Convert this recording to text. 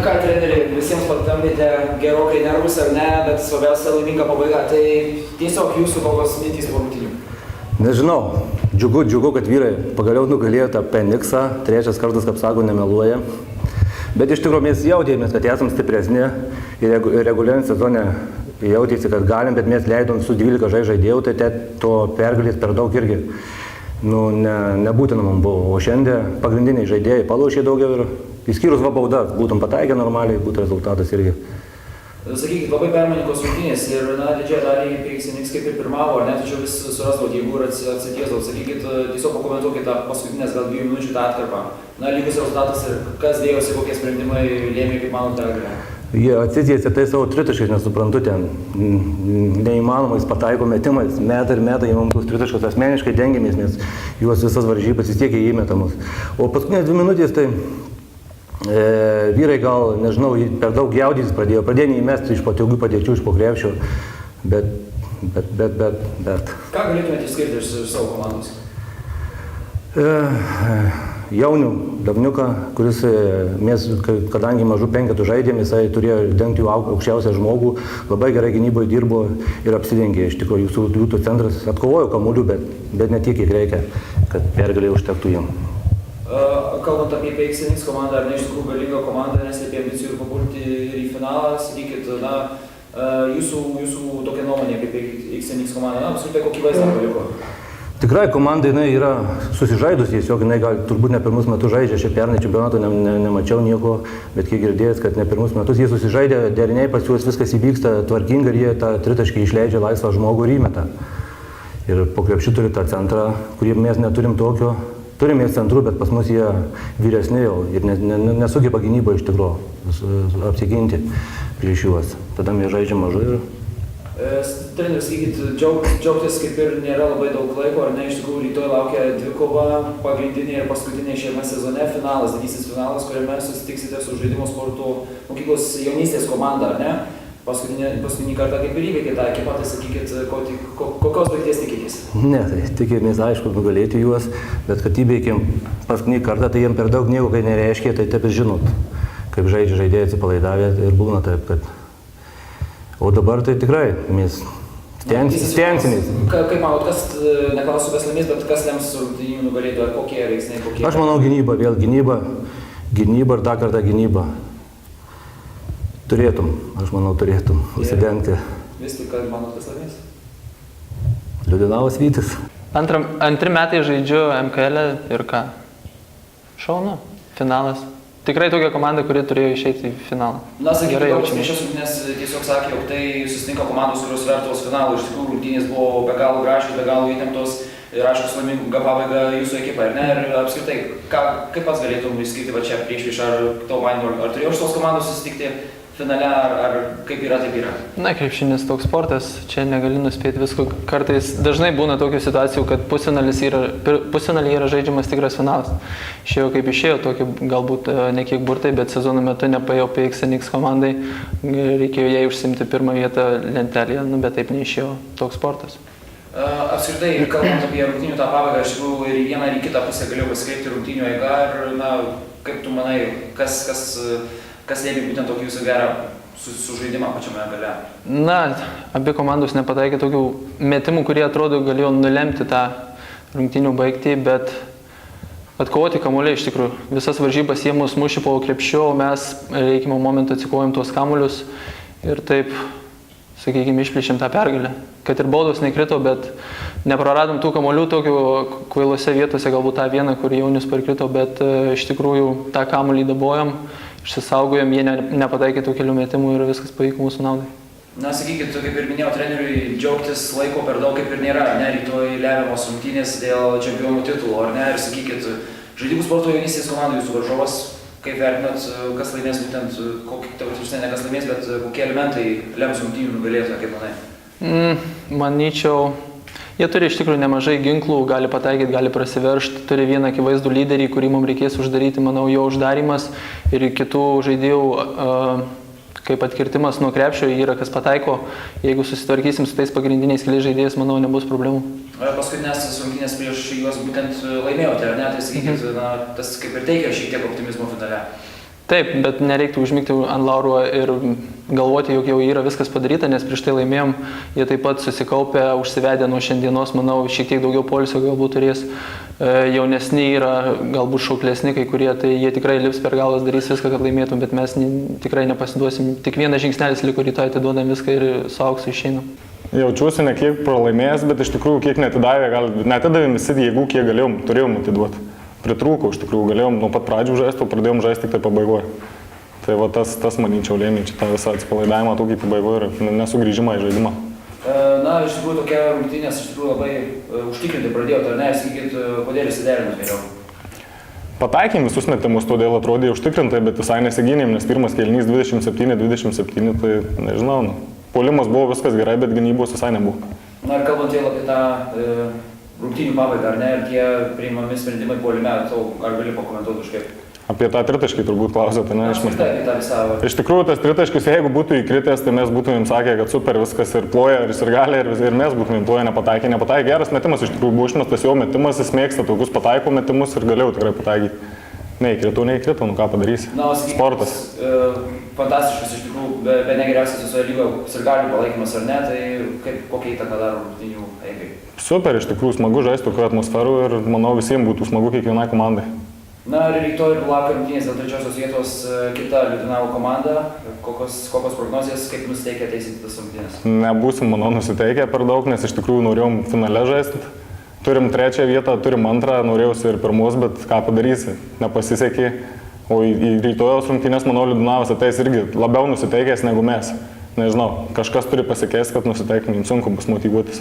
Na ką, treneri, visiems patambėte gerokai nervus ar ne, bet svarbiausia laiminga pabaiga. Tai tiesiog jūsų kokios mintys po rungtynių? Nežinau, džiugu, kad vyrai pagaliau nugalėjo tą Peniksą, trečias kartas, kaip sako, nemeluoja. Bet iš tikrųjų mes jautėmės, kad esam stipresni ir reguliariam sezone jautėsi, kad galim, bet mes leidom su 12 žaidėjų, tai to pergalės per daug irgi nebūtina mums buvo. O šiandien pagrindiniai žaidėjai palaušė daugiau ir išskyrus va baudas, būtum pataikę normaliai, būtų rezultatas irgi. Sakykit, labai permaininkos rungtynės ir didžiąją dalį PXNX kaip ir pirmavo, ar ne, tačiau vis surasdavot jėgų ir atsitiesdavot. Sakykit, tiesiog pakomentuokit tą paskutinės gal 2 minučių tą atkarpą. Lygus rezultatas ir kas dėjosi, kokie sprendimai lėmė, kaip manot, pergalę? Jie atsitiesė tai savo tritaškais, nesuprantu, ten neįmanomais pataiko metimais, meta ir meta, jie mums tos tritaškos asmeniškai dengiamės, nes juos visas varžybas vis tiek įmetamus. O paskutinės 2 minutės tai vyrai gal, nežinau, per daug jaudytis pradėjo neįmesti iš patogių padėčių, iš po krepšio, bet. Ką galėtumėte išskirti iš savo komandos? Jaunių Davniuką, kuris mes, kadangi mažų penketų žaidėm, jisai turėjo dengti aukščiausią žmogų, labai gerai gynyboje dirbo ir apsidengė. Iš tikrųjų, jūsų centras atkovojo kamuolių, bet ne tiek, kiek reikia, kad pergalė užtektų jiem. Kalbant apie PXNX komandą, ar ne iš tikrųjų galinga komanda, neslėpė ambicijų ir papulti ir į finalą, sakykit, jūsų tokia nuomonė apie PXNX komandą, apskritai kokį vaizdą paliko? Tikrai komanda jinai yra susižaidus, tiesiog jinai gal turbūt ne pirmus metus žaidžia, šią pernai čempionato nemačiau nieko, bet kiek girdėjęs, kad ne pirmus metus jie susižaidė, deriniai pas juos viskas įvyksta tvarkingai ir jie tą tritaškį išleidžia laisvą žmogų ir įmeta. Ir po krepšiu turi tą centrą, kurį mes neturim tokio. Turime ir centrų, bet pas mus jie vyresni jau ir nesugeba gynybo iš tikrųjų apsiginti prieš juos. Tada mes žaidžiam mažai ir... Treneris, sakykit, džiaugtis kaip ir nėra labai daug laiko, ar ne, iš tikrųjų rytoj laukia dvikova, pagrindinė ir paskutinė šiame sezone finalas, didysis finalas, kuriame susitiksite su žaidimo sportų mokyklos jaunystės komanda, ar ne? Paskutinį kartą kaip ir įveikė tą ekipą, tai sakykit, kokios baigties tikitės? Ne, tai tikimės, aišku, nugalėti juos, bet kad įveikėm paskutinį kartą, tai jiem per daug nieko kai nereiškia, tai taip ir žinot, kaip žaidžia žaidėjai atsipalaidavę ir būna taip, kad... O dabar tai tikrai mes stengsimės. Kaip manot, kas, neklausiu kas laimės, bet kas lems rungtynių nugalėtojų, ar kokie veiksniai, kokie? Aš manau gynyba, vėl gynyba ir dar kartą gynyba. Turėtum užsidengti. Vis tik, kad manot, kas laimės? Liudinavas Vytis. Antri metai žaidžiu MKL ir ką? Šaunu, finalas. Tikrai tokia komanda, kuri turėjo išeiti į finalą. Na, sakykime, prieš šias rungtynes tiesiog sakė, jog tai susitinka komandos, kurios vertos finalų. Iš tikrųjų, rungtynės buvo be galo gražios, be galo įtemptos ir aišku, laimingą pabaigą jūsų ekipai, ar ne? Ir apskritai, kaip pats galėtum išskirti va čia priešpriešą, ar tavo manymu, ar turėjo šitos komandos susitikti finale, ar kaip yra, taip yra? Na, krepšinis toks sportas, čia negali nuspėti visko. Kartais dažnai būna tokių situacijų, kad pusfinalyje yra žaidžiamas tikras finalas. Išėjo kaip išėjo, tokie galbūt ne kiek burtai, bet sezono metu nepaėjo PXNX komandai, reikėjo jai užsimti pirmą vietą lentelėje, bet taip neišėjo toks sportas. Apskritai, kalbant apie rungtynių tą pabaigą, iš tikrųjų ir į vieną ir į kitą pusę galėjau pasikreipti rungtynių eigą ir, na, kaip tu manai, kas lėmė būtent tokį jūsų gerą sužaidimą pačiame gale? Na, abi komandos nepataikė tokių metimų, kurie atrodo galėjo nulemti tą rungtynių baigtį, bet atkovoti kamuoliai iš tikrųjų. Visas varžybas jie mus mušė po krepšiu, o mes reikimo momentu atsikovojom tuos kamuolius ir taip, sakykime, išplėšėm tą pergalę. Kad ir baudos nekrito, bet nepraradom tų kamuolių tokių kvailose vietose, galbūt tą vieną, kur jaunius parkrito, bet iš tikrųjų tą kamuolį dabojom. Išsisaugojom, jie nepataikė tų kelių metimų ir viskas pavyko mūsų naudai. Na, sakykit, kaip ir minėjau treneriui, džiaugtis laiko per daug kaip ir nėra, ar ne, rytoj lemiamos rungtynės dėl čempionų titulų, ar ne, ir sakykit, žaidimų sporto jaunystės komandų jūsų varžovas, kaip vertinat, kas laimės būtent, ne kas laimės, bet kokie elementai lems rungtynių nugalėtoją, kaip manai? Manyčiau, jie turi iš tikrųjų nemažai ginklų, gali pataikyti, gali prasiveržti, turi vieną akivaizdų lyderį, kurį mums reikės uždaryti, manau, jo uždarimas ir kitų žaidėjų kaip atkirtimas nuo krepšio yra kas pataiko. Jeigu susitvarkysim su tais pagrindiniais keliais žaidėjais, manau, nebus problemų. Paskutinės rungtynės prieš juos būtent laimėjote, ar ne? Tai sakykit, na, tas kaip ir teikia šiek tiek optimizmo finale. Taip, bet nereiktų užmigti ant laurų ir galvoti, jog jau yra viskas padaryta, nes prieš tai laimėjom, jie taip pat susikaupė, užsivedė nuo šiandienos, manau, šiek tiek daugiau poilsio galbūt turės. Jaunesni yra galbūt šauklesni kai kurie, tai jie tikrai lips per galvas, darys viską, kad laimėtum, bet mes tikrai nepasiduosim. Tik vienas žingsnelis liko, rytoj atiduodam viską ir su auksu išeinam. Jaučiuosi ne kiek pralaimėjęs, bet iš tikrųjų kiek netidavėm visi jėgų, kiek turėjom atiduoti. Pritrūko, iš tikrųjų, galėjom nuo pat pradžių žaisti, o pradėjom žaisti tik tai pabaigoje. Tai va tas manyčiau lėmė čia tą visą atsipalaidavimą tokį pabaigoje ir nesugrįžimą į žaidimą. Na, iš tikrųjų tokia rungtynės iš tikrųjų labai užtikrinti pradėjo, ar ne, sakykit, kodėl įsiderinus geriau? Pataikėm visus metimus, todėl atrodė užtikrintai, bet visai nesigynėm, nes pirmas kėlinys 27, tai nežinau, puolimas buvo viskas gerai, bet gynybos visai nebuvo. Na ir kalbant vėl apie tą rungtynių pabaigą, ar ne, ir tie priimami sprendimai puolime, ar gali pakomentuoti kažkaip? Apie tą tritaškį turbūt klausėte, ne? Iš tikrųjų, tas tritaškis, jeigu būtų įkritęs, tai mes būtumėm sakę, kad super viskas ir ploja, ir gali, ir mes būtumėm ploja, nepataikė. Geras metimas, iš tikrųjų buvo išmestas jo metimas, jis mėgsta tokius pataiko metimus ir galėjau tikrai pataikyti. Neįkritau, nu ką padarysi. Na, sportas. Fantastiškas iš tikrųjų, be negeriausias visoje lygoje sirgalių palaikymas, ar ne, tai kokia įtaka daro rungtynių eigai? Super, iš tikrųjų smagu žaisti tokio atmosferų ir manau visiems būtų smagu kiekvienai komandai. Na ir rytoj ir vakar rungtynės dėl trečiosios vietos kita Liutenau komanda. Kokios prognozijos, kaip nusiteikę ateisite tas rungtynės? Nebūsim, manau, nusiteikę per daug, nes iš tikrųjų norėjom finale žaisti. Turim trečią vietą, turim antrą, norėjausi ir pirmos, bet ką padarysi, nepasisekė. O į rytojos rungtynės, manau, Liutenauas ateis irgi labiau nusiteikęs negu mes. Nežinau, kažkas turi pasikeisti, kad nusiteiktumėm, sunku bus motyvuotis.